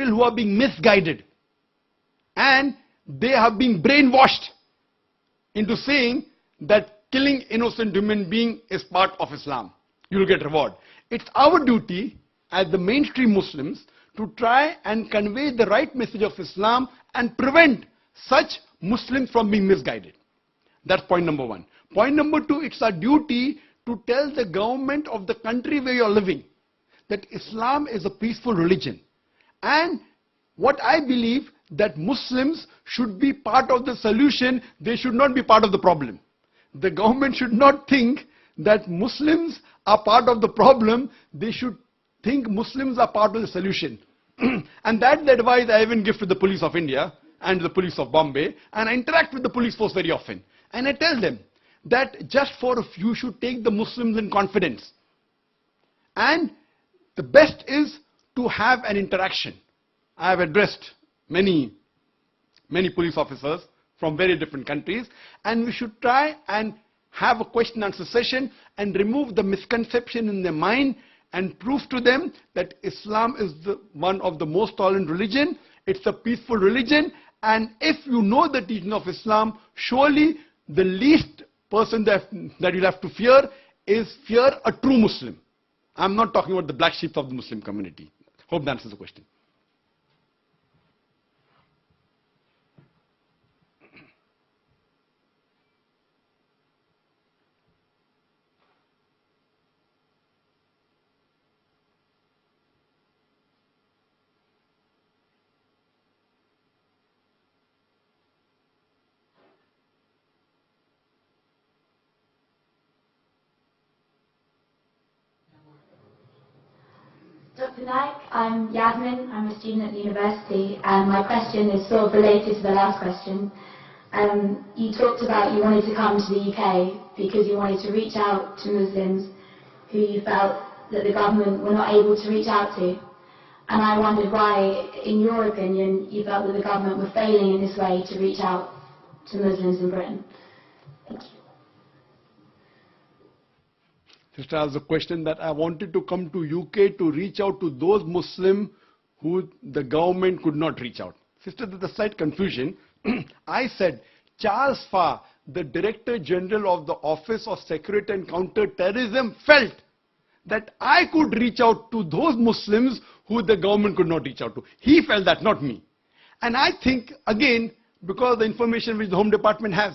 people who are being misguided. And they have been brainwashed into saying that killing innocent human being is part of Islam. You will get reward. It's our duty as the mainstream Muslims to try and convey the right message of Islam and prevent such Muslims from being misguided. That's point number one. Point number two, it's our duty to tell the government of the country where you're living that Islam is a peaceful religion. And what I believe that Muslims should be part of the solution, they should not be part of the problem. The government should not think that Muslims are part of the problem, they should think Muslims are part of the solution. And that's the advice I even give to the police of India and the police of Bombay, and I interact with the police force very often. And I tell them that just for a few should take the Muslims in confidence. And the best is to have an interaction. I have addressed many police officers from very different countries, and we should try and have a question and answer session and remove the misconception in their mind and prove to them that Islam is one of the most tolerant religion, it's a peaceful religion, and if you know the teaching of Islam, surely the least person that you'll have to fear is fear a true Muslim. I'm not talking about the black sheep of the Muslim community. Hope that answers the question. Dr. Naik, I'm Yasmin, I'm a student at the university, and my question is sort of related to the last question. You talked about you wanted to come to the UK because you wanted to reach out to Muslims who you felt that the government were not able to reach out to. And I wondered why, in your opinion, you felt that the government were failing in this way to reach out to Muslims in Britain. Thank you. Sister asked the question that I wanted to come to UK to reach out to those Muslims who the government could not reach out. Sister, there's a slight confusion. I said Charles Farr, the Director General of the Office of Security and Counter-Terrorism, felt that I could reach out to those Muslims who the government could not reach out to. He felt that, not me. And I think, again, because the information which the Home Department has,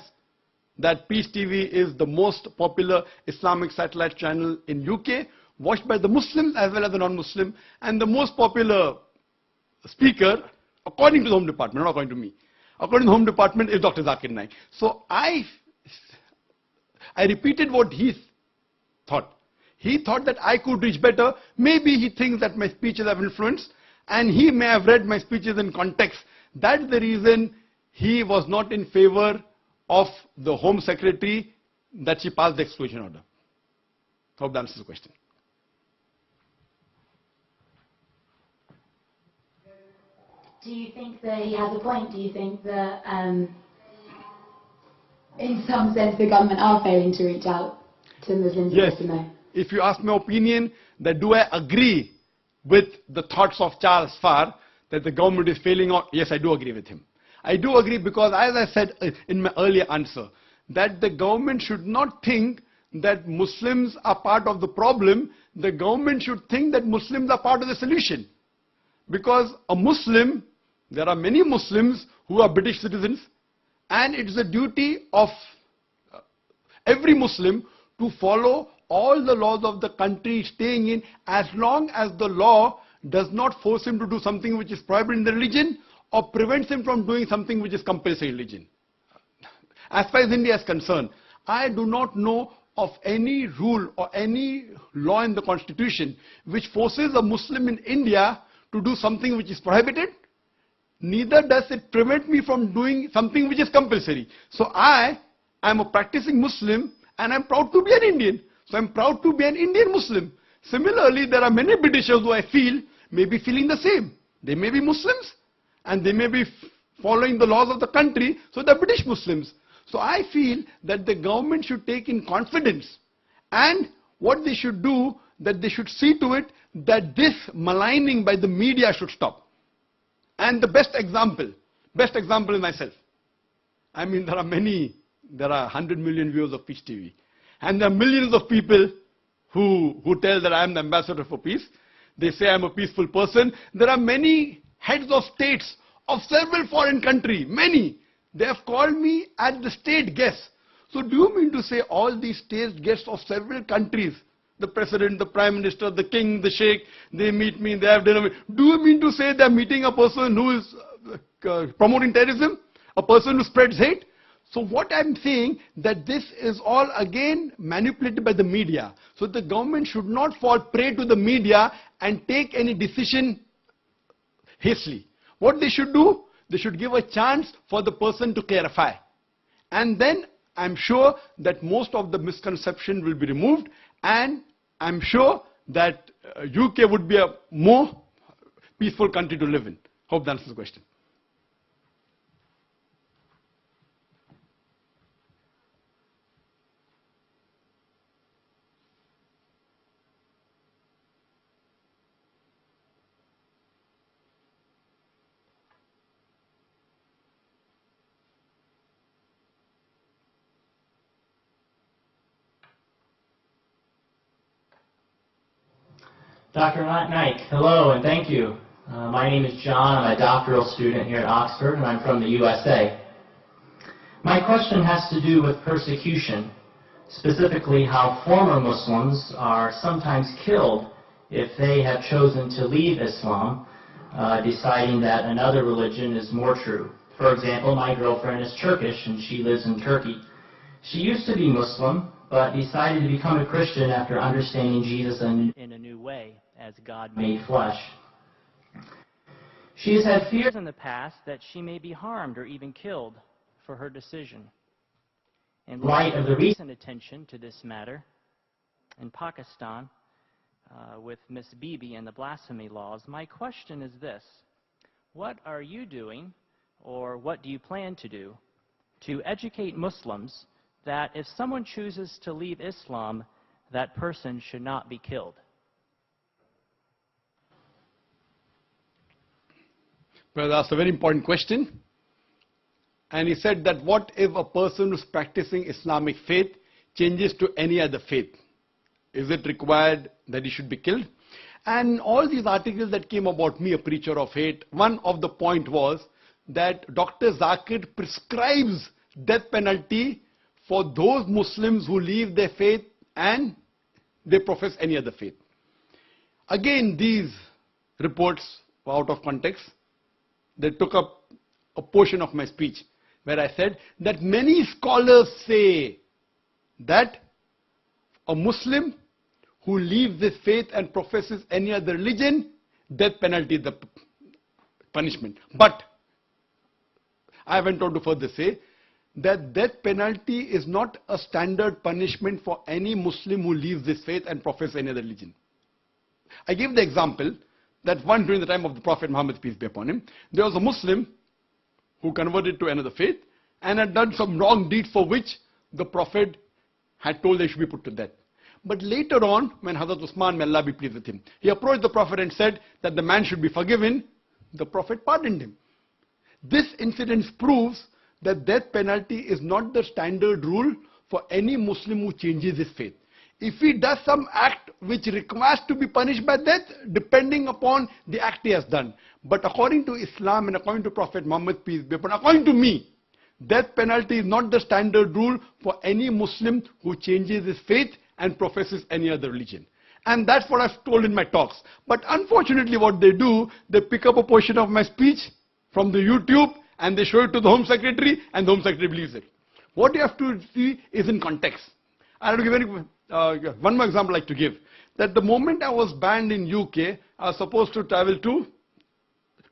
that Peace TV is the most popular Islamic satellite channel in UK, watched by the Muslims as well as the non-Muslim, and the most popular speaker, according to the Home Department, not according to me, according to the Home Department, is Dr. Zakir Naik. So I repeated what he thought. He thought that I could reach better. Maybe he thinks that my speeches have influence, and he may have read my speeches in context. That's the reason he was not in favor of the Home Secretary that she passed the exclusion order. Hope that answers the question. Do you think that he has a point? Do you think that, in some sense, the government are failing to reach out to Muslims? Yes. If you ask my opinion, that do I agree with the thoughts of Charles Farr that the government is failing out? Yes, I do agree with him. I do agree because, as I said in my earlier answer, that the government should not think that Muslims are part of the problem. The government should think that Muslims are part of the solution. Because a Muslim, there are many Muslims who are British citizens, and it is the duty of every Muslim to follow all the laws of the country staying in, as long as the law does not force him to do something which is prohibited in the religion, or prevents him from doing something which is compulsory religion. As far as India is concerned, I do not know of any rule or any law in the constitution which forces a Muslim in India to do something which is prohibited. Neither does it prevent me from doing something which is compulsory. So I am a practicing Muslim and I'm proud to be an Indian. So I'm proud to be an Indian Muslim. Similarly, there are many Britishers who I feel may be feeling the same. They may be Muslims, and they may be following the laws of the country, so they're British Muslims. So I feel that the government should take in confidence, and what they should do, that they should see to it that this maligning by the media should stop. And the best example is myself. I mean, there are 100 million viewers of Peace TV. And there are millions of people who tell that I am the ambassador for peace. They say I am a peaceful person. There are many heads of states of several foreign countries, many. They have called me as the state guest. So do you mean to say all these state guests of several countries, the president, the prime minister, the king, the sheikh, they meet me, they have dinner. Do you mean to say they are meeting a person who is promoting terrorism? A person who spreads hate? So what I'm saying, that this is all again manipulated by the media. So the government should not fall prey to the media and take any decision hastily. What they should do, they should give a chance for the person to clarify. And then I'm sure that most of the misconception will be removed, and I'm sure that UK would be a more peaceful country to live in. Hope that answers the question. Dr. Naik, hello and thank you. My name is John. I'm a doctoral student here at Oxford, and I'm from the USA. My question has to do with persecution, specifically how former Muslims are sometimes killed if they have chosen to leave Islam, deciding that another religion is more true. For example, my girlfriend is Turkish and she lives in Turkey. She used to be Muslim, but decided to become a Christian after understanding Jesus in a new way, as God made flesh. She has had fears in the past that she may be harmed or even killed for her decision. In light of the recent attention to this matter in Pakistan with Miss Bibi and the blasphemy laws, my question is this: what are you doing, or what do you plan to do, to educate Muslims that if someone chooses to leave Islam, that person should not be killed? Well, that's a very important question. And he said that what if a person who's practicing Islamic faith changes to any other faith? Is it required that he should be killed? And all these articles that came about me, a preacher of hate, one of the point was that Dr. Zakir prescribes death penalty for those Muslims who leave their faith and they profess any other faith. Again, these reports were out of context. They took up a portion of my speech where I said that many scholars say that a Muslim who leaves his faith and professes any other religion, death penalty is the punishment. But I went on to further say that death penalty is not a standard punishment for any Muslim who leaves his faith and professes any other religion. I gave the example that one during the time of the Prophet Muhammad, peace be upon him, there was a Muslim who converted to another faith and had done some wrong deeds for which the Prophet had told they should be put to death. But later on, when Hazrat Usman, may Allah be pleased with him, he approached the Prophet and said that the man should be forgiven, the Prophet pardoned him. This incident proves that death penalty is not the standard rule for any Muslim who changes his faith. If he does some act which requires to be punished by death, depending upon the act he has done. But according to Islam and according to Prophet Muhammad, peace be upon him, according to me, death penalty is not the standard rule for any Muslim who changes his faith and professes any other religion. And that's what I've told in my talks. But unfortunately what they do, they pick up a portion of my speech from the YouTube and they show it to the Home Secretary and the Home Secretary believes it. What you have to see is in context. I have to give one more example I'd like to give. That the moment I was banned in UK, I was supposed to travel to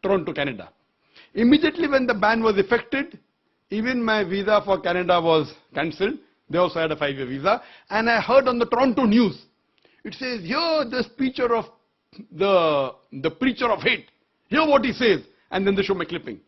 Toronto, Canada. Immediately when the ban was effected, even my visa for Canada was cancelled. They also had a 5-year visa. And I heard on the Toronto news, it says, here this preacher of the preacher of hate. Hear what he says. And then they show my clipping.